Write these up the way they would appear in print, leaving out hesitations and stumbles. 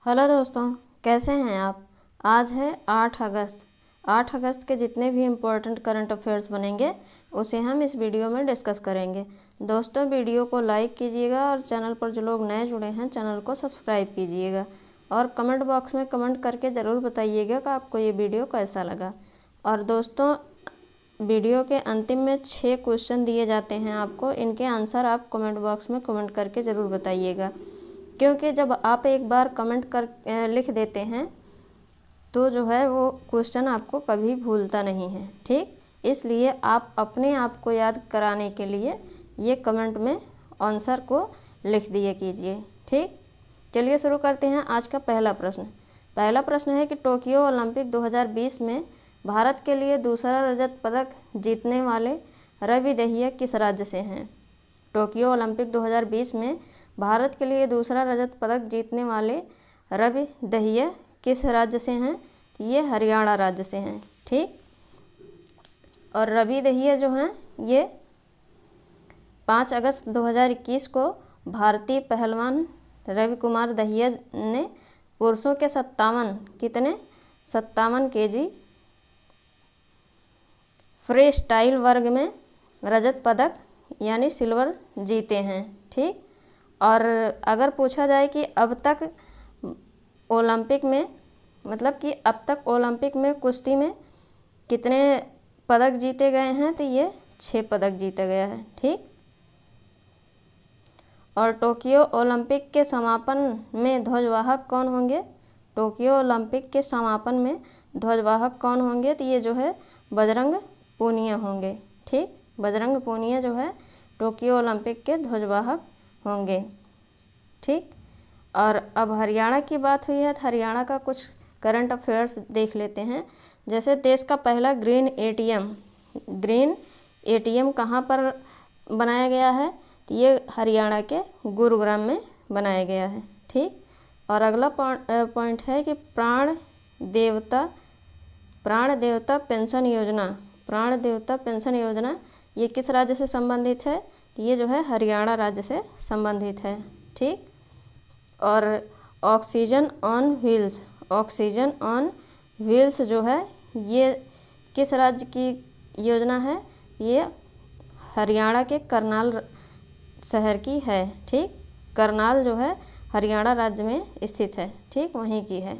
Hello दोस्तों, कैसे हैं आप। आज है 8 अगस्त। 8 अगस्त के जितने भी इम्पोर्टेंट करंट अफेयर्स बनेंगे उसे हम इस वीडियो में डिस्कस करेंगे। दोस्तों, वीडियो को लाइक कीजिएगा और चैनल पर जो लोग नए जुड़े हैं चैनल को सब्सक्राइब कीजिएगा और कमेंट बॉक्स में कमेंट करके ज़रूर बताइएगा कि आपको ये वीडियो कैसा लगा। और दोस्तों, वीडियो के अंतिम में 6 क्वेश्चन दिए जाते हैं आपको, इनके आंसर आप कमेंट बॉक्स में कमेंट करके ज़रूर बताइएगा, क्योंकि जब आप एक बार कमेंट कर लिख देते हैं तो जो है वो क्वेश्चन आपको कभी भूलता नहीं है। ठीक, इसलिए आप अपने आप को याद कराने के लिए ये कमेंट में आंसर को लिख दिए कीजिए। ठीक, चलिए शुरू करते हैं आज का पहला प्रश्न। पहला प्रश्न है कि टोक्यो ओलंपिक 2020 में भारत के लिए दूसरा रजत पदक जीतने वाले रवि दहिया किस राज्य से हैं। टोक्यो ओलंपिक 2020 में भारत के लिए दूसरा रजत पदक जीतने वाले रवि दहिया किस राज्य से हैं। ये हरियाणा राज्य से हैं। ठीक, और रवि दहिया जो हैं ये 5 अगस्त 2021 को भारतीय पहलवान रवि कुमार दहिया ने पुरुषों के 57 केजी फ्री स्टाइल वर्ग में रजत पदक यानी सिल्वर जीते हैं। ठीक, और अगर पूछा जाए कि अब तक ओलंपिक में मतलब कि अब तक ओलंपिक में कुश्ती में कितने पदक जीते गए हैं, तो ये 6 पदक जीते गया है। ठीक, और टोक्यो ओलंपिक के समापन में ध्वजवाहक कौन होंगे। टोक्यो ओलंपिक के समापन में ध्वजवाहक कौन होंगे, तो ये जो है बजरंग पूनिया होंगे। ठीक, बजरंग पूनिया जो है टोक्यो ओलंपिक के ध्वजवाहक होंगे। ठीक, और अब हरियाणा की बात हुई है तो हरियाणा का कुछ करंट अफेयर्स देख लेते हैं। जैसे देश का पहला ग्रीन एटीएम कहाँ पर बनाया गया है, तो ये हरियाणा के गुरुग्राम में बनाया गया है। ठीक, और अगला पॉइंट है कि प्राण देवता पेंशन योजना ये किस राज्य से संबंधित है, ये जो है हरियाणा राज्य से संबंधित है। ठीक, और ऑक्सीजन ऑन व्हील्स जो है ये किस राज्य की योजना है, ये हरियाणा के करनाल शहर की है। ठीक, करनाल जो है हरियाणा राज्य में स्थित है। ठीक, वहीं की है,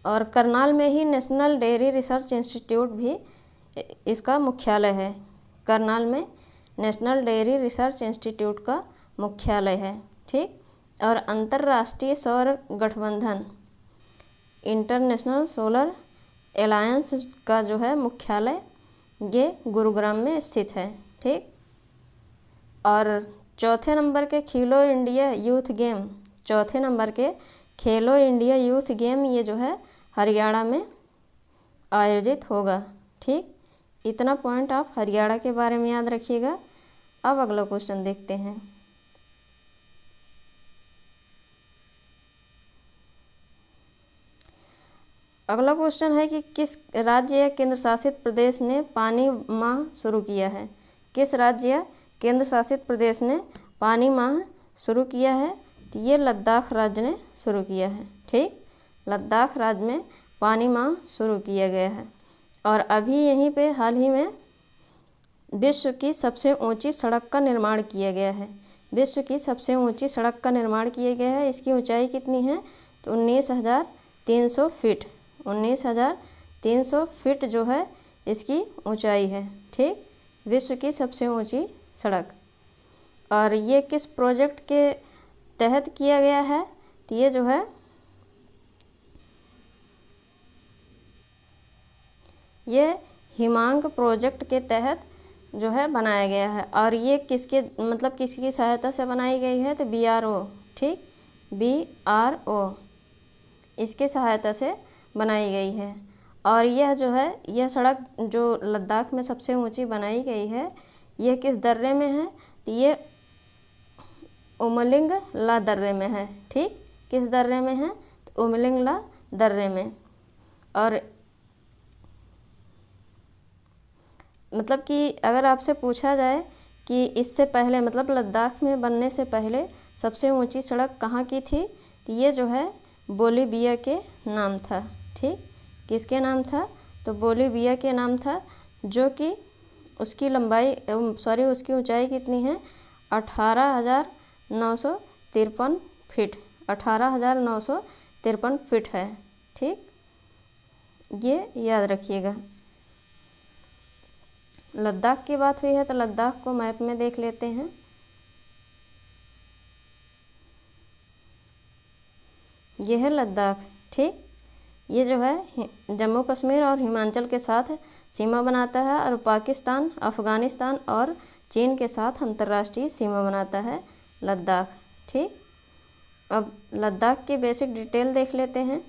और करनाल में ही नेशनल डेयरी रिसर्च इंस्टीट्यूट भी इसका मुख्यालय है। करनाल में नेशनल डेयरी रिसर्च इंस्टीट्यूट का मुख्यालय है। ठीक, और अंतर्राष्ट्रीय सौर गठबंधन इंटरनेशनल सोलर एलायंस का जो है मुख्यालय ये गुरुग्राम में स्थित है। ठीक, और चौथे नंबर के खेलो इंडिया यूथ गेम ये जो है हरियाणा में आयोजित होगा। ठीक, इतना पॉइंट आप हरियाणा के बारे में याद रखिएगा। अब अगला क्वेश्चन देखते हैं। अगला क्वेश्चन है कि किस राज्य या केंद्र शासित प्रदेश ने पानी माह शुरू किया है। किस राज्य या केंद्र शासित प्रदेश ने पानी माह शुरू किया है, तो ये लद्दाख राज्य ने शुरू किया है। ठीक, लद्दाख राज्य में पानी माह शुरू किया गया है। और अभी यहीं पे हाल ही में विश्व की सबसे ऊंची सड़क का निर्माण किया गया है। विश्व की सबसे ऊंची सड़क का निर्माण किया गया है। इसकी ऊंचाई कितनी है, तो 19,300 फीट। 19,300 फीट जो है इसकी ऊंचाई है। ठीक, विश्व की सबसे ऊंची सड़क। और ये किस प्रोजेक्ट के तहत किया गया है, तो ये जो है ये हिमांक प्रोजेक्ट के तहत जो है बनाया गया है। और ये किसकी सहायता से बनाई गई है, तो BRO। ठीक, BRO इसकी सहायता से बनाई गई है। और यह जो है यह सड़क जो लद्दाख में सबसे ऊंची बनाई गई है, यह किस दर्रे में है, तो ये उमलिंग ला दर्रे में है। ठीक, किस दर्रे में है, तो उमलिंग ला दर्रे में। और मतलब कि अगर आपसे पूछा जाए कि इससे पहले मतलब लद्दाख में बनने से पहले सबसे ऊंची सड़क कहाँ की थी, तो ये जो है बोलीविया के नाम था। ठीक, किसके नाम था? तो बोलीविया के नाम था, जो कि उसकी लंबाई उसकी ऊंचाई कितनी है? 18,953 फीट, 18,953 फीट है। ठीक, ये याद रखिएगा। लद्दाख की बात हुई है तो लद्दाख को मैप में देख लेते हैं। ये है लद्दाख। ठीक, ये जो है जम्मू कश्मीर और हिमाचल के साथ सीमा बनाता है और पाकिस्तान, अफ़गानिस्तान और चीन के साथ अंतर्राष्ट्रीय सीमा बनाता है लद्दाख। ठीक, अब लद्दाख की बेसिक डिटेल देख लेते हैं।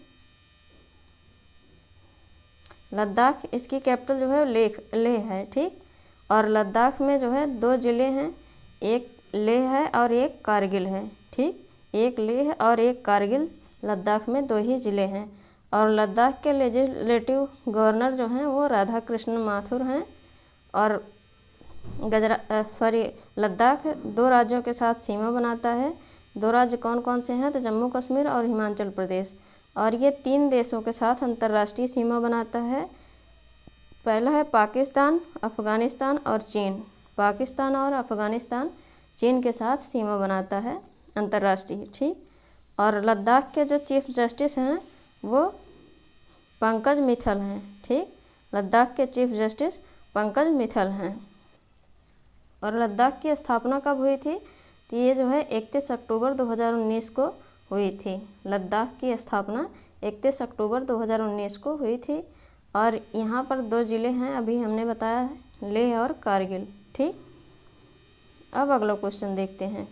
लद्दाख, इसकी कैपिटल जो है लेह है। ठीक, और लद्दाख में जो है 2 ज़िले हैं, एक लेह है और एक कारगिल है। ठीक, एक लेह और एक कारगिल, लद्दाख में 2 ही ज़िले हैं। और लद्दाख के लेजिस्लेटिव गवर्नर जो हैं वो राधा कृष्ण माथुर हैं। और लद्दाख 2 राज्यों के साथ सीमा बनाता है। 2 राज्य कौन कौन से हैं? तो जम्मू कश्मीर और हिमाचल प्रदेश। और ये 3 देशों के साथ अंतर्राष्ट्रीय सीमा बनाता है। पहला है पाकिस्तान, अफ़गानिस्तान और चीन। पाकिस्तान और अफ़गानिस्तान चीन के साथ सीमा बनाता है अंतर्राष्ट्रीय। ठीक, और लद्दाख के जो चीफ जस्टिस हैं वो पंकज मित्तल हैं। ठीक, लद्दाख के चीफ जस्टिस पंकज मित्तल हैं। और लद्दाख की स्थापना कब हुई थी? तो ये जो है 31 अक्टूबर 2019 को हुई थी। लद्दाख की स्थापना 31 अक्टूबर 2019 को हुई थी। और यहाँ पर 2 ज़िले हैं, अभी हमने बताया है, लेह और कारगिल। ठीक, अब अगला क्वेश्चन देखते हैं।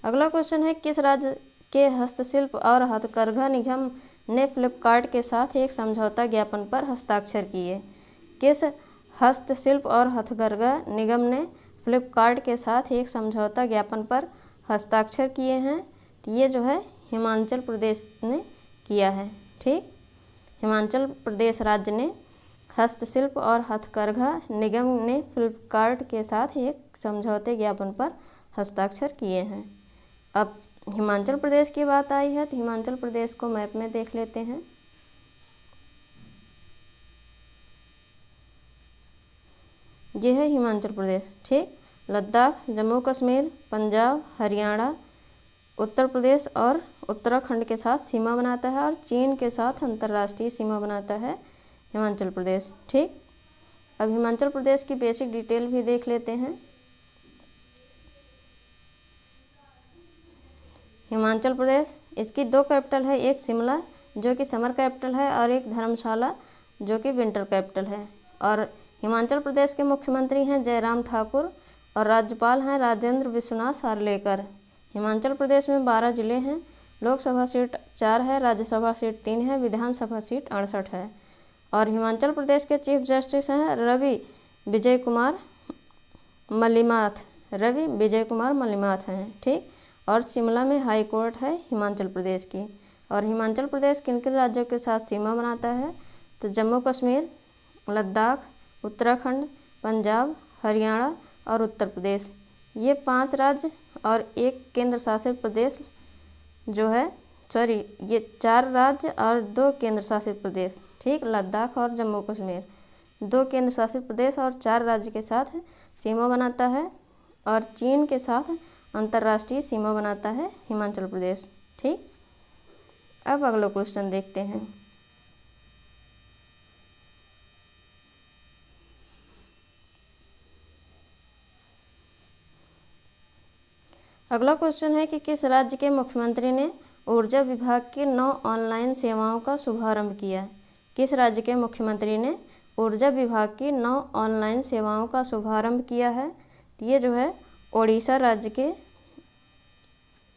अगला क्वेश्चन है, किस राज्य के हस्तशिल्प और हथकरघा निगम ने फ्लिपकार्ट के साथ एक समझौता ज्ञापन पर हस्ताक्षर किए? किस हस्तशिल्प और हथकरघा निगम ने फ्लिपकार्ट के साथ एक समझौता ज्ञापन पर हस्ताक्षर किए हैं? तो ये जो है हिमाचल प्रदेश ने किया है। ठीक, हिमाचल प्रदेश राज्य ने हस्तशिल्प और हथकरघा निगम ने फ्लिपकार्ट के साथ एक समझौते ज्ञापन पर हस्ताक्षर किए हैं। अब हिमाचल प्रदेश की बात आई है तो हिमाचल प्रदेश को मैप में देख लेते हैं। ये है हिमाचल प्रदेश। ठीक, लद्दाख, जम्मू कश्मीर, पंजाब, हरियाणा, उत्तर प्रदेश और उत्तराखंड के साथ सीमा बनाता है और चीन के साथ अंतर्राष्ट्रीय सीमा बनाता है हिमाचल प्रदेश। ठीक, अब हिमाचल प्रदेश की बेसिक डिटेल भी देख लेते हैं। हिमाचल प्रदेश, इसकी 2 कैपिटल है, एक शिमला जो कि समर कैपिटल है और एक धर्मशाला जो कि विंटर कैपिटल है। और हिमाचल प्रदेश के मुख्यमंत्री हैं जयराम ठाकुर और राज्यपाल हैं राजेंद्र विश्वनाथ आर्लेकर। हिमाचल प्रदेश में 12 ज़िले हैं, लोकसभा सीट 4 है, राज्यसभा सीट 3 है, विधानसभा सीट 68 है। और हिमाचल प्रदेश के चीफ जस्टिस हैं रवि विजय कुमार मलिमाथ हैं। ठीक, और शिमला में हाई कोर्ट है हिमाचल प्रदेश की। और हिमाचल प्रदेश किन किन राज्यों के साथ सीमा बनाता है? तो जम्मू कश्मीर, लद्दाख, उत्तराखंड, पंजाब, हरियाणा और उत्तर प्रदेश, ये 5 राज्य और एक केंद्र शासित प्रदेश जो है, ये 4 राज्य और 2 केंद्र शासित प्रदेश। ठीक, लद्दाख और जम्मू कश्मीर 2 केंद्र शासित प्रदेश और 4 राज्य के साथ सीमा बनाता है। और चीन के साथ अंतर्राष्ट्रीय सीमा बनाता है हिमाचल प्रदेश। ठीक, अब अगला क्वेश्चन देखते हैं। अगला क्वेश्चन है कि किस राज्य के मुख्यमंत्री ने ऊर्जा विभाग की 9 ऑनलाइन सेवाओं का शुभारंभ किया? किस राज्य के मुख्यमंत्री ने ऊर्जा विभाग की 9 ऑनलाइन सेवाओं का शुभारंभ किया है? तो ये जो है ओडिशा राज्य के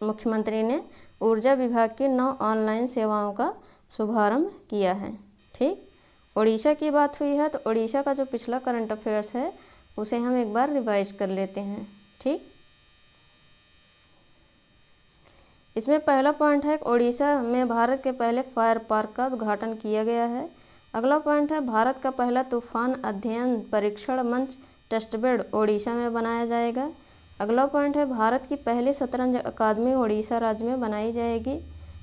मुख्यमंत्री ने ऊर्जा विभाग की 9 ऑनलाइन सेवाओं का शुभारंभ किया है। ठीक, ओडिशा की बात हुई है तो ओडिशा का जो पिछला करंट अफेयर्स है उसे हम एक बार रिवाइज कर लेते हैं। ठीक, इसमें पहला पॉइंट है ओडिशा में भारत के पहले फायर पार्क का उद्घाटन किया गया है। अगला पॉइंट है भारत का पहला तूफान अध्ययन परीक्षण मंच टेस्टबेड ओडिशा में बनाया जाएगा। अगला पॉइंट है भारत की पहली शतरंज अकादमी ओडिशा राज्य में बनाई जाएगी।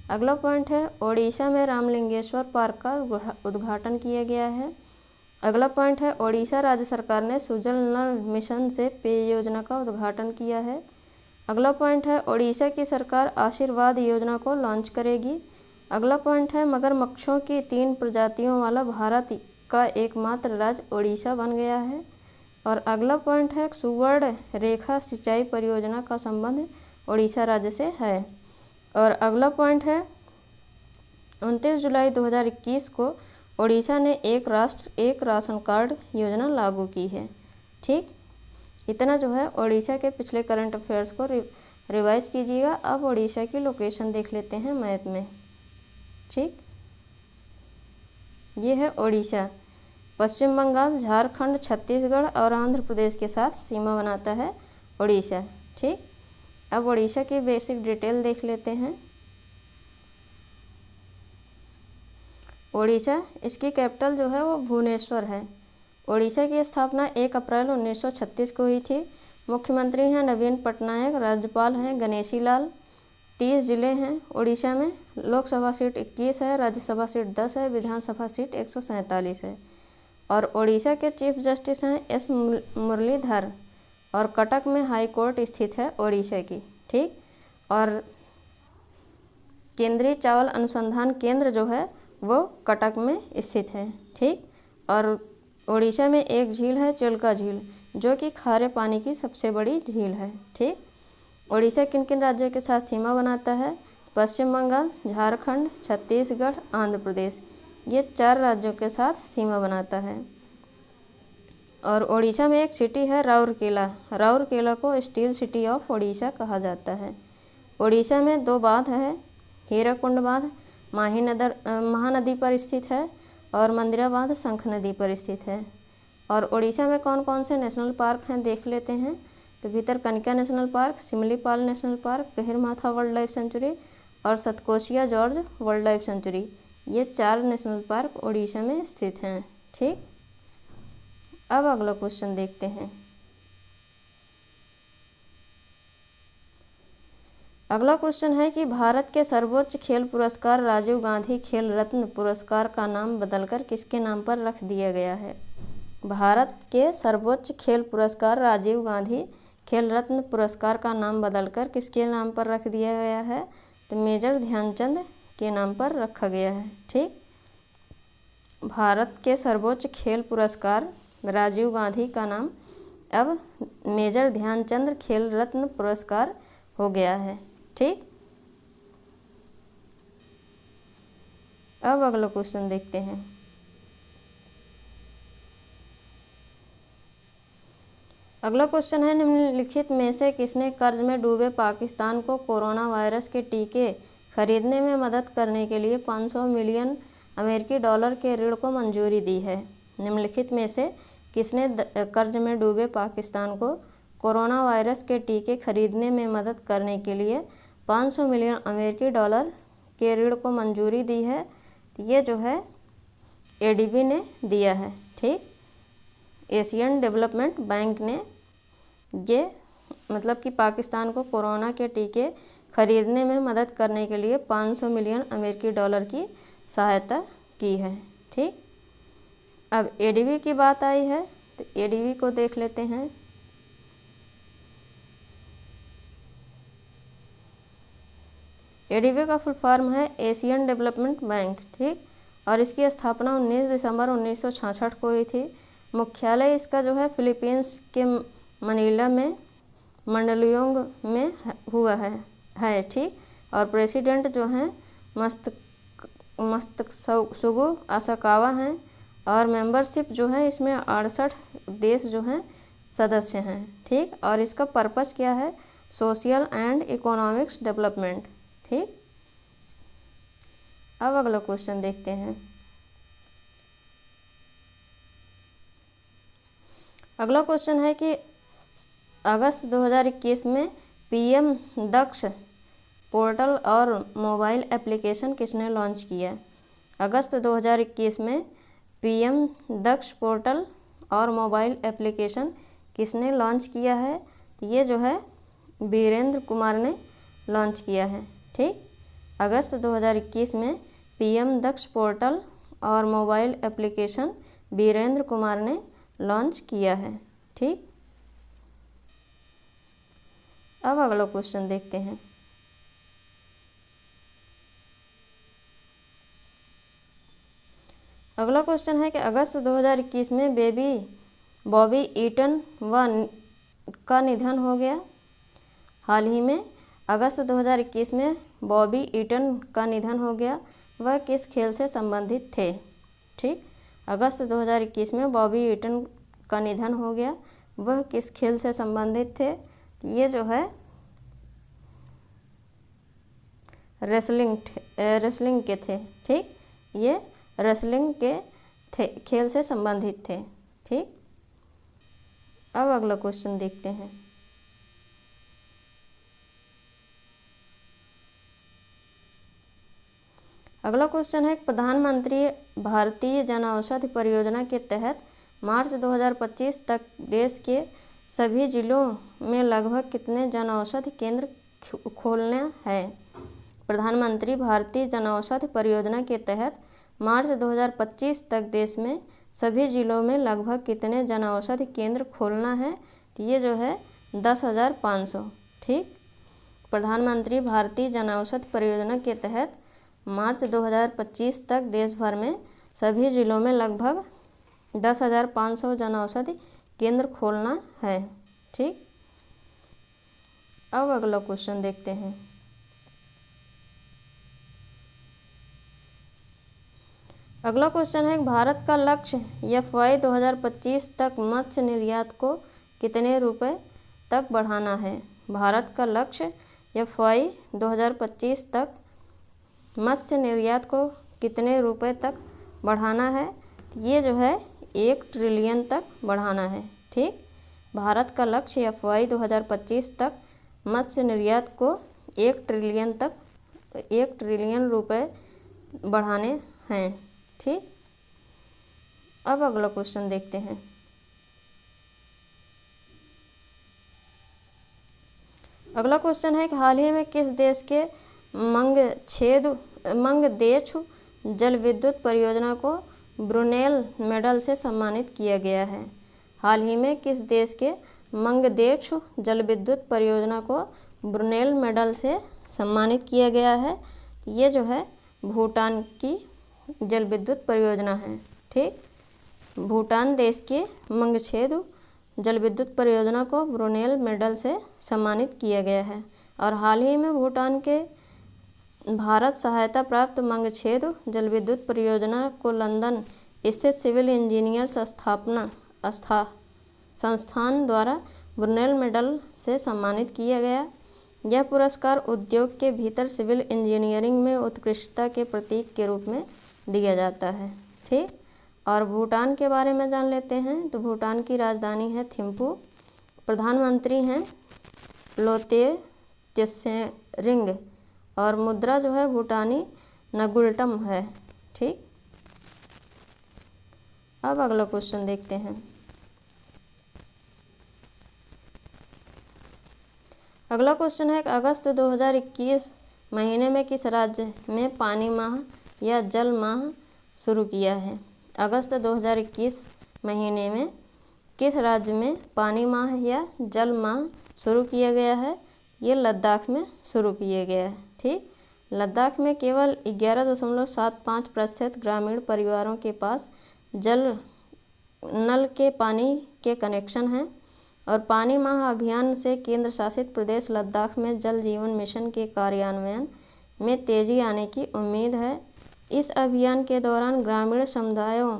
अगला पॉइंट है ओडिशा में रामलिंगेश्वर पार्क का उद्घाटन किया गया है। अगला पॉइंट है ओडिशा राज्य सरकार ने सुजल नल मिशन से पेय योजना का उद्घाटन किया है। अगला पॉइंट है ओडिशा की सरकार आशीर्वाद योजना को लॉन्च करेगी। अगला पॉइंट है मगरमच्छों की 3 प्रजातियों वाला भारत का एकमात्र राज्य ओडिशा बन गया है। और अगला पॉइंट है सुवर्ण रेखा सिंचाई परियोजना का संबंध ओडिशा राज्य से है। और अगला पॉइंट है 29 जुलाई 2021 को ओडिशा ने एक राष्ट्र एक राशन कार्ड योजना लागू की है। ठीक, इतना जो है ओडिशा के पिछले करंट अफेयर्स को रिवाइज कीजिएगा। अब ओडिशा की लोकेशन देख लेते हैं मैप में। ठीक, ये है ओडिशा। पश्चिम बंगाल, झारखंड, छत्तीसगढ़ और आंध्र प्रदेश के साथ सीमा बनाता है ओडिशा। ठीक, अब ओडिशा की बेसिक डिटेल देख लेते हैं। ओडिशा, इसकी कैपिटल जो है वो भुवनेश्वर है। ओडिशा की स्थापना 1 अप्रैल 1936 को हुई थी। मुख्यमंत्री हैं नवीन पटनायक, राज्यपाल हैं गणेशी लाल। 30 जिले हैं ओडिशा में। लोकसभा सीट 21 है, राज्यसभा सीट 10 है, विधानसभा सीट 147 है। और ओडिशा के चीफ जस्टिस हैं एस मुरलीधर। और कटक में हाई कोर्ट स्थित है ओडिशा की। ठीक, और केंद्रीय चावल अनुसंधान केंद्र जो है वो कटक में स्थित है। ठीक, और ओडिशा में एक झील है चिल्का झील, जो कि खारे पानी की सबसे बड़ी झील है। ठीक, ओडिशा किन किन राज्यों के साथ सीमा बनाता है? पश्चिम बंगाल, झारखंड, छत्तीसगढ़, आंध्र प्रदेश, ये 4 राज्यों के साथ सीमा बनाता है। और ओडिशा में एक सिटी है राउरकेला। राउरकेला को स्टील सिटी ऑफ ओडिशा कहा जाता है। ओडिशा में 2 बांध है, हीराकुंड बांध महानदी पर स्थित है और मंदिरा बांध शंख नदी पर स्थित है। और ओडिशा में कौन कौन से नेशनल पार्क हैं देख लेते हैं। तो Bhitarkanika national park, Similipal national park, Gahirmatha wild life sanctuary और Satkosia gorge wild life sanctuary, ये 4 नेशनल पार्क ओडिशा में स्थित हैं। ठीक, अब अगला क्वेश्चन देखते हैं। अगला क्वेश्चन है कि भारत के सर्वोच्च खेल पुरस्कार राजीव गांधी खेल रत्न पुरस्कार का नाम बदलकर किसके नाम पर रख दिया गया है? भारत के सर्वोच्च खेल पुरस्कार राजीव गांधी खेल रत्न पुरस्कार का नाम बदलकर किसके नाम पर रख दिया गया है? तो मेजर ध्यानचंद के नाम पर रखा गया है। ठीक, भारत के सर्वोच्च खेल पुरस्कार राजीव गांधी का नाम अब मेजर ध्यानचंद खेल रत्न पुरस्कार हो गया है। ठीक, अब अगला क्वेश्चन देखते हैं। अगला क्वेश्चन है निम्नलिखित में से किसने कर्ज में डूबे पाकिस्तान को कोरोना वायरस के टीके खरीदने में मदद करने के लिए 500 मिलियन अमेरिकी डॉलर के ऋण को मंजूरी दी है? निम्नलिखित में से किसने कर्ज में डूबे पाकिस्तान को कोरोना वायरस के टीके खरीदने में मदद करने के लिए 500 मिलियन अमेरिकी डॉलर के ऋण को मंजूरी दी है? ये जो है एडीबी ने दिया है। ठीक, एशियन डेवलपमेंट बैंक ने ये मतलब कि पाकिस्तान को कोरोना के टीके खरीदने में मदद करने के लिए 500 मिलियन अमेरिकी डॉलर की सहायता की है। ठीक, अब एडीबी की बात आई है तो एडीबी को देख लेते हैं। एडीबी का फुल फॉर्म है एशियन डेवलपमेंट बैंक। ठीक, और इसकी स्थापना 19 दिसंबर 1966 को हुई थी। मुख्यालय इसका जो है फिलीपींस के मनीला में मंडलियोंग में हुआ है। ठीक, और प्रेसिडेंट जो हैं मस्तकसुगु असाकावा हैं। और मेंबरशिप जो है इसमें 68 देश जो हैं सदस्य हैं। ठीक, और इसका पर्पस क्या है? Social and economics development. ठीक, अब अगला क्वेश्चन देखते हैं। अगला क्वेश्चन है कि अगस्त 2021 में पीएम दक्ष पोर्टल और मोबाइल एप्लीकेशन किसने लॉन्च किया? अगस्त 2021 में पीएम दक्ष पोर्टल और मोबाइल एप्लीकेशन किसने लॉन्च किया है? तो ये जो है वीरेंद्र कुमार ने लॉन्च किया है। ठीक, अगस्त 2021 में पीएम दक्ष पोर्टल और मोबाइल एप्लीकेशन वीरेंद्र कुमार ने लॉन्च किया है। ठीक, अब अगला क्वेश्चन देखते हैं। अगला क्वेश्चन है कि अगस्त 2021 में बॉबी ईटन का निधन हो गया। हाल ही में अगस्त 2021 में बॉबी ईटन का निधन हो गया। वह किस खेल से संबंधित थे? ठीक, अगस्त 2021 में बॉबी ईटन का निधन हो गया। वह किस खेल से संबंधित थे? ये जो है रेसलिंग के थे। ठीक, ये रेसलिंग के खेल से संबंधित थे। ठीक, अब अगला क्वेश्चन देखते हैं। अगला क्वेश्चन है प्रधानमंत्री भारतीय जनऔषधि परियोजना के तहत मार्च 2025 तक देश के सभी जिलों में लगभग कितने जनऔषधि केंद्र खोलने हैं? प्रधानमंत्री भारतीय जनऔषधि परियोजना के तहत मार्च 2025 तक देश में सभी जिलों में लगभग कितने जनऔषधि केंद्र खोलना है? तो ये जो है 10,500। ठीक, प्रधानमंत्री भारतीय जनऔषधि परियोजना के तहत मार्च 2025 तक देश भर में सभी जिलों में लगभग 10,500 जनऔषधि केंद्र खोलना है। ठीक, अब अगला क्वेश्चन देखते हैं। अगला क्वेश्चन है भारत का लक्ष्य FY 2025 तक मत्स्य निर्यात को कितने रुपए तक बढ़ाना है? भारत का लक्ष्य FY 2025 तक मत्स्य निर्यात को कितने रुपए तक बढ़ाना है? ये जो है 1 ट्रिलियन तक बढ़ाना है। ठीक, भारत का लक्ष्य FY 2025 तक मत्स्य निर्यात को 1 ट्रिलियन रुपए बढ़ाने हैं। ठीक, अब अगला क्वेश्चन देखते हैं। अगला क्वेश्चन है कि हाल ही में किस देश के मंगदेछु जल विद्युत परियोजना को ब्रुनेल मेडल से सम्मानित किया गया है? हाल ही में किस देश के मंगदेछु जल विद्युत परियोजना को ब्रुनेल मेडल से सम्मानित किया गया है? ये जो है भूटान की जल विद्युत परियोजना है। ठीक, भूटान देश के मंगछेदु जल विद्युत परियोजना को ब्रुनेल मेडल से सम्मानित किया गया है। और हाल ही में भूटान के भारत सहायता प्राप्त मंगछेदु जल विद्युत परियोजना को लंदन स्थित सिविल इंजीनियर्स संस्थान द्वारा ब्रुनेल मेडल से सम्मानित किया गया। यह पुरस्कार उद्योग के भीतर सिविल इंजीनियरिंग में उत्कृष्टता के प्रतीक के रूप में दिया जाता है। ठीक, और भूटान के बारे में जान लेते हैं। तो भूटान की राजधानी है थिम्पू। प्रधानमंत्री हैं लोते त्शेरिंग और मुद्रा जो है भूटानी नगुल्टम है। ठीक, अब अगला क्वेश्चन देखते हैं। अगला क्वेश्चन है कि अगस्त 2021 महीने में किस राज्य में पानी माह या जल माह शुरू किया है? अगस्त 2021 महीने में किस राज्य में पानी माह या जल माह शुरू किया गया है? ये लद्दाख में शुरू किया गया है। ठीक, लद्दाख में केवल 11.75% ग्रामीण परिवारों के पास नल के पानी के कनेक्शन हैं। और पानी माह अभियान से केंद्र शासित प्रदेश लद्दाख में जल जीवन मिशन के कार्यान्वयन में तेजी आने की उम्मीद है। इस अभियान के दौरान ग्रामीण समुदायों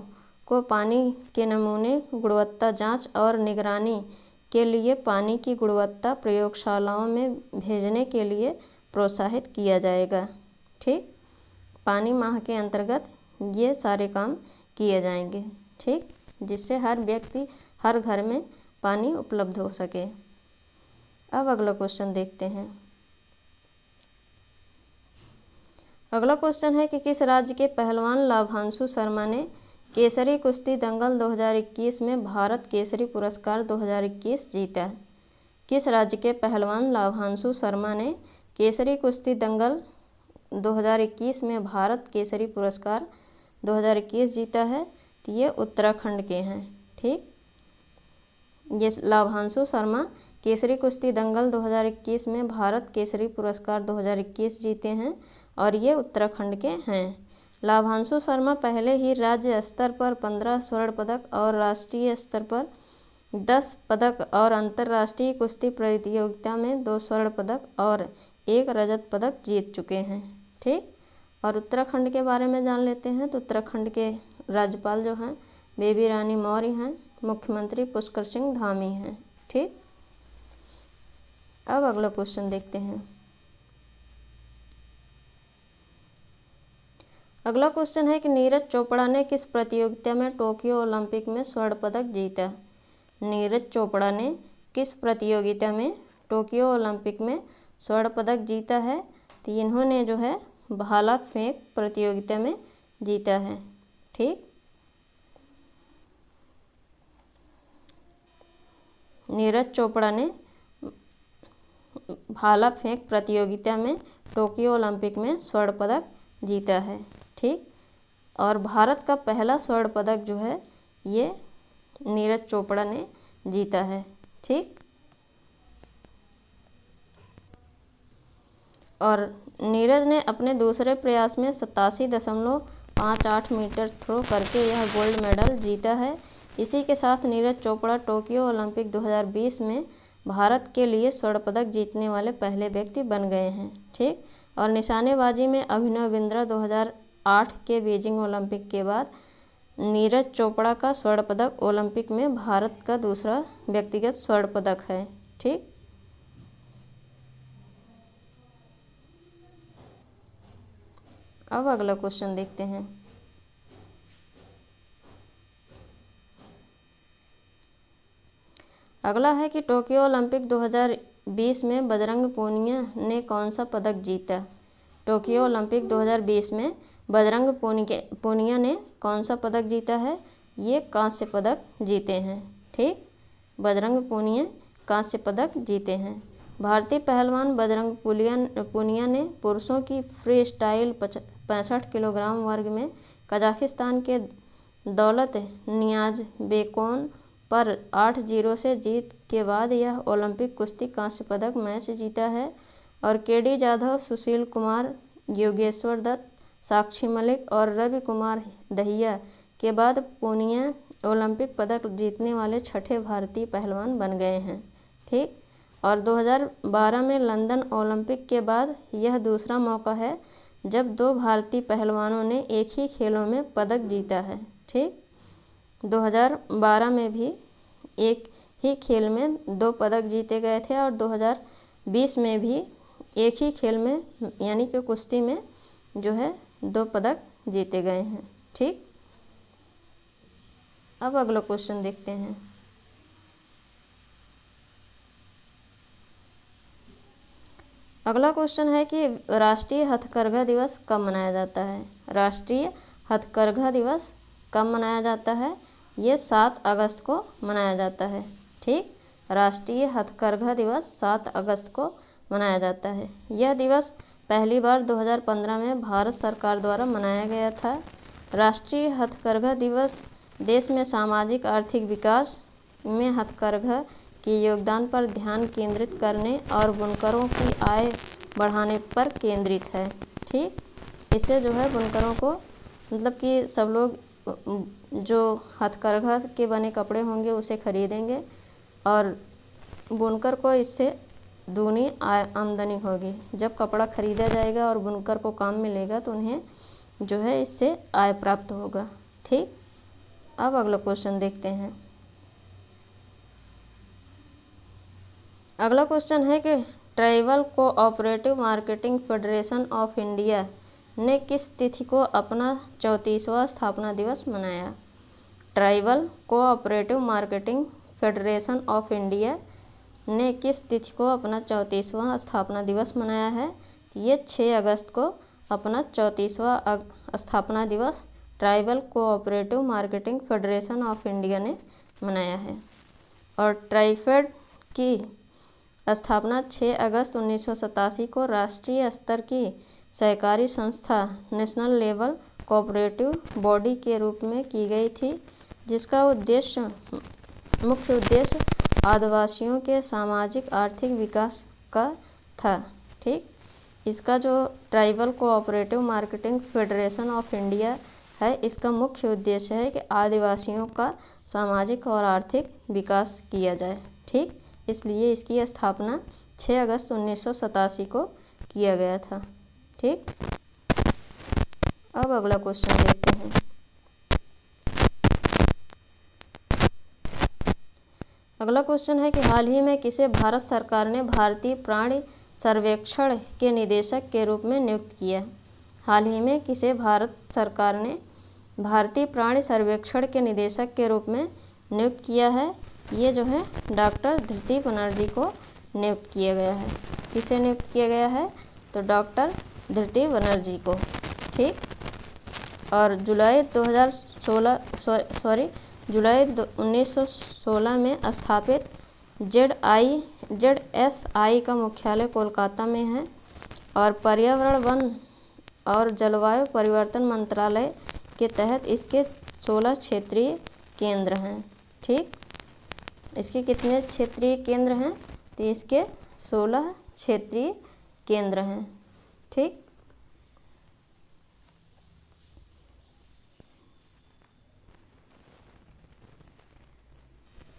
को पानी के नमूने गुणवत्ता जांच और निगरानी के लिए पानी की गुणवत्ता प्रयोगशालाओं में भेजने के लिए प्रोत्साहित किया जाएगा। ठीक, पानी माह के अंतर्गत ये सारे काम किए जाएंगे। ठीक, जिससे हर व्यक्ति हर घर में पानी उपलब्ध हो सके। अब अगला क्वेश्चन देखते हैं। अगला क्वेश्चन है कि किस राज्य के पहलवान लाभांशु शर्मा ने केसरी कुश्ती दंगल 2021 में भारत केसरी पुरस्कार 2021 जीता? किस राज्य के पहलवान लाभांशु शर्मा ने केसरी कुश्ती दंगल 2021 में भारत केसरी पुरस्कार 2021 जीता है? तो ये उत्तराखंड के हैं। ठीक, ये लाभांशु शर्मा केसरी कुश्ती दंगल 2021 में भारत केसरी पुरस्कार 2021 जीते हैं और ये उत्तराखंड के हैं। लाभांशु शर्मा पहले ही राज्य स्तर पर 15 स्वर्ण पदक और राष्ट्रीय स्तर पर 10 पदक और अंतर्राष्ट्रीय कुश्ती प्रतियोगिता में 2 स्वर्ण पदक और 1 रजत पदक जीत चुके हैं। ठीक, और उत्तराखंड के बारे में जान लेते हैं। तो उत्तराखंड के राज्यपाल जो हैं बेबी रानी मौर्य हैं, मुख्यमंत्री पुष्कर सिंह धामी हैं। ठीक, अब अगला क्वेश्चन देखते हैं। अगला क्वेश्चन है कि नीरज चोपड़ा ने किस प्रतियोगिता में टोक्यो ओलंपिक में स्वर्ण पदक जीता? नीरज चोपड़ा ने किस प्रतियोगिता में टोक्यो ओलंपिक में स्वर्ण पदक जीता है? तो इन्होंने जो है भाला फेंक प्रतियोगिता में जीता है। ठीक, नीरज चोपड़ा ने भाला फेंक प्रतियोगिता में टोक्यो ओलंपिक में स्वर्ण पदक जीता है। ठीक, और भारत का पहला स्वर्ण पदक जो है ये नीरज चोपड़ा ने जीता है। ठीक, और नीरज ने अपने दूसरे प्रयास में 87.58 मीटर थ्रो करके यह गोल्ड मेडल जीता है। इसी के साथ नीरज चोपड़ा टोक्यो ओलंपिक 2020 में भारत के लिए स्वर्ण पदक जीतने वाले पहले व्यक्ति बन गए हैं। ठीक, और निशानेबाजी में अभिनव बिंद्रा 2008 के बीजिंग ओलंपिक के बाद नीरज चोपड़ा का स्वर्ण पदक ओलंपिक में भारत का दूसरा व्यक्तिगत स्वर्ण पदक है। ठीक, अब अगला क्वेश्चन देखते हैं। अगला है कि टोक्यो ओलंपिक 2020 में बजरंग पूनिया ने कौन सा पदक जीता? टोक्यो ओलंपिक 2020 में बजरंग पूनिया ने कौन सा पदक जीता है? ये कांस्य पदक जीते हैं। ठीक, बजरंग पूनिया कांस्य पदक जीते हैं। भारतीय पहलवान बजरंग पूनिया ने पुरुषों की फ्री स्टाइल 65 किलोग्राम वर्ग में कजाकिस्तान के दौलत नियाज बेकोन पर 8-0 से जीत के बाद यह ओलंपिक कुश्ती कांस्य पदक मैच जीता है। और केडी जाधव, सुशील कुमार, योगेश्वर दत्त, साक्षी मलिक और रवि कुमार दहिया के बाद पूनिया ओलंपिक पदक जीतने वाले छठे भारतीय पहलवान बन गए हैं। ठीक, और 2012 में लंदन ओलंपिक के बाद यह दूसरा मौका है जब 2 भारतीय पहलवानों ने एक ही खेलों में पदक जीता है। ठीक, 2012 में भी एक ही खेल में 2 पदक जीते गए थे और 2020 में भी एक ही खेल में यानी कि कुश्ती में जो है 2 पदक जीते गए हैं। ठीक, अब अगला क्वेश्चन देखते हैं। अगला क्वेश्चन है कि राष्ट्रीय हथकरघा दिवस कब मनाया जाता है? राष्ट्रीय हथकरघा दिवस कब मनाया जाता है? ये 7 अगस्त को मनाया जाता है। ठीक, राष्ट्रीय हथकरघा दिवस 7 अगस्त को मनाया जाता है। यह दिवस पहली बार 2015 में भारत सरकार द्वारा मनाया गया था। राष्ट्रीय हथकरघा दिवस देश में सामाजिक आर्थिक विकास में हथकरघा के योगदान पर ध्यान केंद्रित करने और बुनकरों की आय बढ़ाने पर केंद्रित है। ठीक, इससे जो है बुनकरों को मतलब कि सब लोग जो हथकरघा के बने कपड़े होंगे उसे खरीदेंगे और बुनकर को इससे दूनी आमदनी होगी। जब कपड़ा खरीदा जाएगा और बुनकर को काम मिलेगा तो उन्हें जो है इससे आय प्राप्त होगा। ठीक, अब अगला क्वेश्चन देखते हैं। अगला क्वेश्चन है कि tribal cooperative marketing federation of India ने किस तिथि को अपना 34वां स्थापना दिवस मनाया? Tribal cooperative marketing federation of India ने किस तिथि को अपना 34वां स्थापना दिवस मनाया है? ये 6 अगस्त को अपना 34वां स्थापना दिवस tribal cooperative marketing federation of India ने मनाया है। और ट्राइफेड की स्थापना 6 अगस्त 1987 को राष्ट्रीय स्तर की सहकारी संस्था नेशनल लेवल कोऑपरेटिव बॉडी के रूप में की गई थी, जिसका मुख्य उद्देश्य आदिवासियों के सामाजिक आर्थिक विकास का था। ठीक, इसका जो tribal cooperative marketing federation of India है, इसका मुख्य उद्देश्य है कि आदिवासियों का सामाजिक और आर्थिक विकास किया जाए। ठीक, इसलिए इसकी स्थापना 6 अगस्त 1987 को किया गया था। ठीक, अब अगला क्वेश्चन देखते हैं। अगला क्वेश्चन है कि हाल ही में किसे भारत सरकार ने भारतीय प्राणी सर्वेक्षण के निदेशक के रूप में नियुक्त किया? हाल ही में किसे भारत सरकार ने भारतीय प्राणी सर्वेक्षण के निदेशक के रूप में नियुक्त किया है? ये जो है डॉक्टर धृति बनर्जी को नियुक्त किया गया है। किसे नियुक्त किया गया है? तो डॉक्टर धृति बनर्जी को। ठीक, और जुलाई 1916 में स्थापित ZSI का मुख्यालय कोलकाता में है और पर्यावरण, वन और जलवायु परिवर्तन मंत्रालय के तहत इसके 16 क्षेत्रीय केंद्र हैं। ठीक, इसके कितने क्षेत्रीय केंद्र हैं? तो इसके 16 क्षेत्रीय केंद्र हैं। ठीक,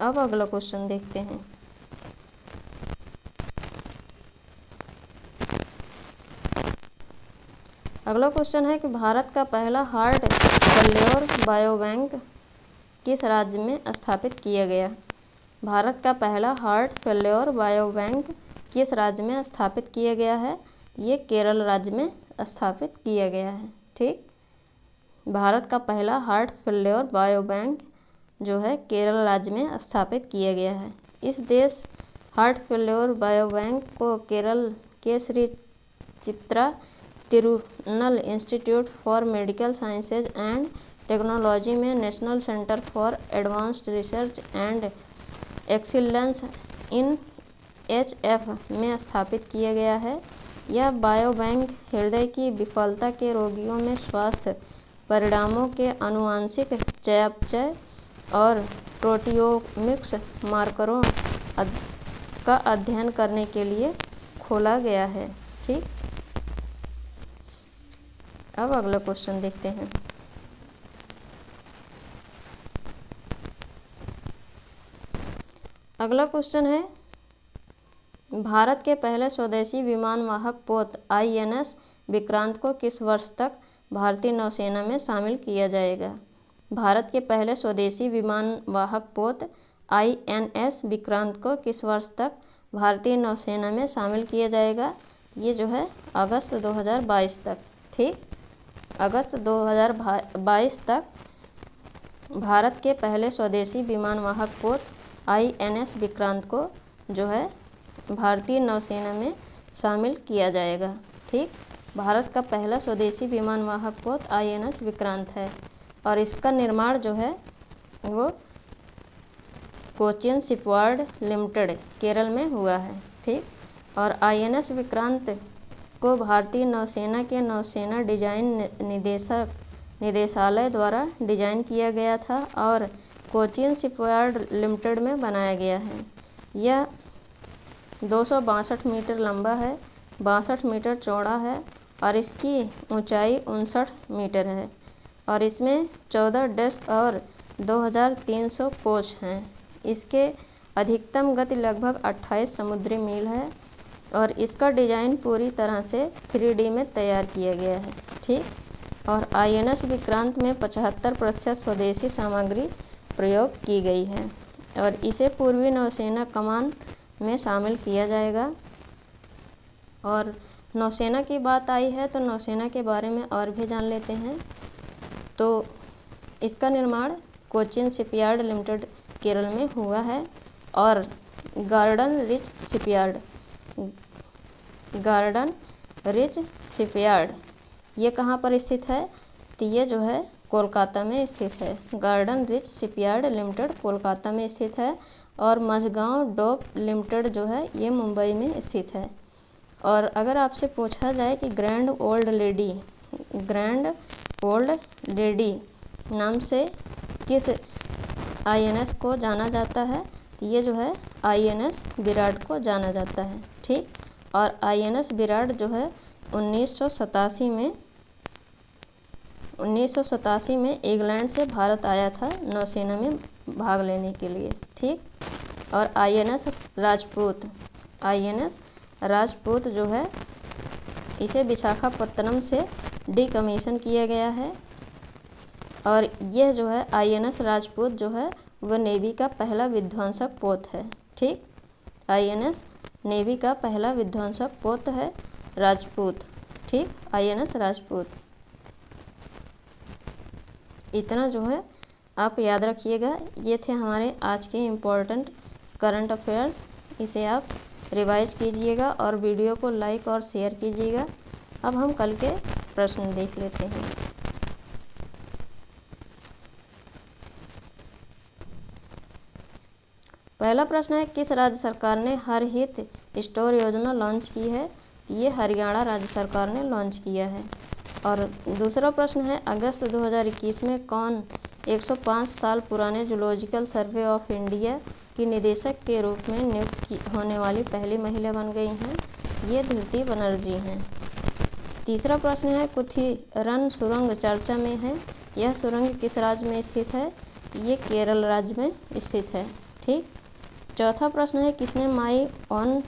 अब अगला क्वेश्चन देखते हैं। अगला क्वेश्चन है कि भारत का पहला हार्ट फेल्योर बायोबैंक किस राज्य में स्थापित किया गया? भारत का पहला हार्ट फेल्योर बायोबैंक किस राज्य में स्थापित किया गया है? ये केरल राज्य में स्थापित किया गया है। ठीक, भारत का पहला हार्ट फेल्योर बायोबैंक जो है केरल राज्य में स्थापित किया गया है। इस देश हार्ट फेल्योर बायोबैंक को केरल के Shri Chitra Tirunal institute for medical sciences and technology में national centre for advanced research and excellence in HF में स्थापित किया गया है। यह बायोबैंक हृदय की विफलता के रोगियों में स्वास्थ्य परिणामों के आनुवंशिक चयापचय और प्रोटियोमिक्स मार्करों का अध्ययन करने के लिए खोला गया है। ठीक, अब अगला क्वेश्चन देखते हैं। अगला क्वेश्चन है, भारत के पहले स्वदेशी विमानवाहक पोत INS विक्रांत को किस वर्ष तक भारतीय नौसेना में शामिल किया जाएगा? भारत के पहले स्वदेशी विमानवाहक पोत INS विक्रांत को किस वर्ष तक भारतीय नौसेना में शामिल किया जाएगा? ये जो है अगस्त 2022 तक। ठीक, अगस्त 2022 तक भारत के पहले स्वदेशी विमानवाहक पोत INS विक्रांत को जो है भारतीय नौसेना में शामिल किया जाएगा। ठीक, भारत का पहला स्वदेशी विमानवाहक पोत INS विक्रांत है और इसका निर्माण जो है वो कोचिन शिपयार्ड लिमिटेड केरल में हुआ है। ठीक, और INS विक्रांत को भारतीय नौसेना के नौसेना डिजाइन निदेशालय द्वारा डिजाइन किया गया था और कोचिन शिपयार्ड लिमिटेड में बनाया गया है। यह 262 मीटर लंबा है, 62 मीटर चौड़ा है और इसकी ऊंचाई 59 मीटर है और इसमें 14 डेस्क और 2300 कोच हैं। इसके अधिकतम गति लगभग 28 समुद्री मील है और इसका डिज़ाइन पूरी तरह से 3D में तैयार किया गया है। ठीक, और INS विक्रांत में 75% स्वदेशी सामग्री प्रयोग की गई है और इसे पूर्वी नौसेना कमान में शामिल किया जाएगा। और नौसेना की बात आई है तो नौसेना के बारे में और भी जान लेते हैं। तो इसका निर्माण कोचिन शिपयार्ड लिमिटेड केरल में हुआ है और गार्डन रिच शिपयार्ड ये कहाँ पर स्थित है? तो ये जो है कोलकाता में स्थित है। Garden rich shipyard limited Kolkata में स्थित है और मझगांव डॉक लिमिटेड जो है ये मुंबई में स्थित है। और अगर आपसे पूछा जाए कि ग्रैंड ओल्ड लेडी नाम से किस INS को जाना जाता है, ये जो है INS विराट को जाना जाता है। ठीक, और INS विराट जो है 1987 में इंग्लैंड से भारत आया था नौसेना में भाग लेने के लिए। ठीक, और INS राजपूत जो है इसे विशाखापत्तनम से डिकमीशन किया गया है। और यह जो है INS राजपूत जो है वह नेवी का पहला विध्वंसक पोत है। ठीक, INS नेवी का पहला विध्वंसक पोत है राजपूत। ठीक, INS राजपूत। इतना जो है आप याद रखिएगा। ये थे हमारे आज के इम्पोर्टेंट करंट अफेयर्स। इसे आप रिवाइज कीजिएगा और वीडियो को लाइक और शेयर कीजिएगा। अब हम कल के प्रश्न देख लेते हैं। पहला प्रश्न है, किस राज्य सरकार ने हर हित स्टोर योजना लॉन्च की है? ये हरियाणा राज्य सरकार ने लॉन्च किया है। और दूसरा प्रश्न है, अगस्त 2021 में कौन 105 साल पुराने जूलॉजिकल सर्वे ऑफ इंडिया की निदेशक के रूप में नियुक्त होने वाली पहली महिला बन गई हैं? ये धृति बनर्जी हैं। तीसरा प्रश्न है, कुथीरन सुरंग चर्चा में है। यह सुरंग किस राज्य में स्थित है? ये केरल राज्य में स्थित है। ठीक, चौथा प्रश्न है, किसने माई ऑन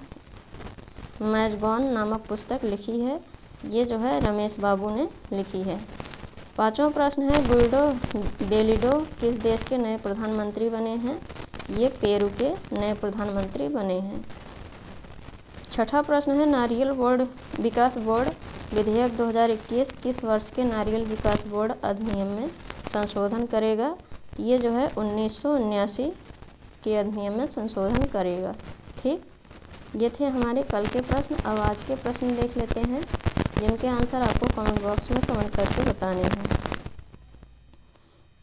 मैजगॉन नामक पुस्तक लिखी है? ये जो है रमेश बाबू ने लिखी है। पांचवा प्रश्न है, गुइडो बेलिडो किस देश के नए प्रधानमंत्री बने हैं? ये पेरू के नए प्रधानमंत्री बने हैं। छठा प्रश्न है, नारियल विकास बोर्ड विधेयक 2021 किस वर्ष के नारियल विकास बोर्ड अधिनियम में संशोधन करेगा? ये जो है 1979 के अधिनियम में संशोधन करेगा। ठीक, ये थे हमारे कल के प्रश्न। अब आज के प्रश्न देख लेते हैं जिनके आंसर आपको कमेंट बॉक्स में कमेंट करके बताने हैं।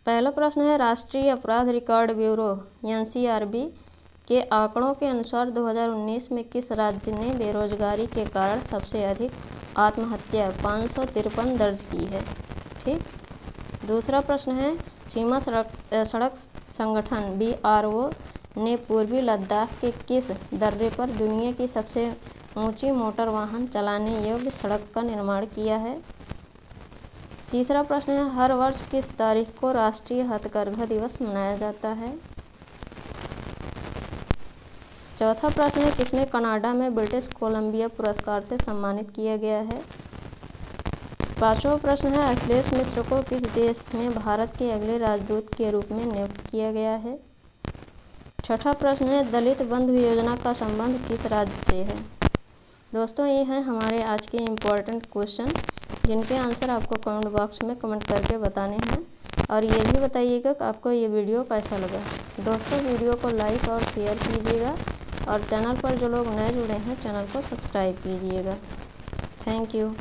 पहला प्रश्न है, राष्ट्रीय अपराध रिकॉर्ड ब्यूरो NCRB के आंकड़ों के अनुसार 2019 में किस राज्य ने बेरोजगारी के कारण सबसे अधिक आत्महत्या 553 दर्ज की है? ठीक, दूसरा प्रश्न है, सीमा सड़क संगठन BRO ने पूर्वी लद्दाख के किस दर्रे पर दुनिया की सबसे ऊंची मोटर वाहन चलाने योग्य सड़क का निर्माण किया है? तीसरा प्रश्न है, हर वर्ष किस तारीख को राष्ट्रीय हथकरघा दिवस मनाया जाता है? चौथा प्रश्न है, किसमें कनाडा में ब्रिटिश कोलंबिया पुरस्कार से सम्मानित किया गया है? पांचवा प्रश्न है, अखिलेश मिश्र को किस देश में भारत के अगले राजदूत के रूप में नियुक्त किया गया है? छठा प्रश्न है, दलित बंधु योजना का संबंध किस राज्य से है? दोस्तों, ये हैं हमारे आज के इम्पोर्टेंट क्वेश्चन जिनके आंसर आपको कमेंट बॉक्स में कमेंट करके बताने हैं। और ये भी बताइएगा कि आपको ये वीडियो कैसा लगा। दोस्तों, वीडियो को लाइक और शेयर कीजिएगा और चैनल पर जो लोग नए जुड़े हैं चैनल को सब्सक्राइब कीजिएगा। Thank you.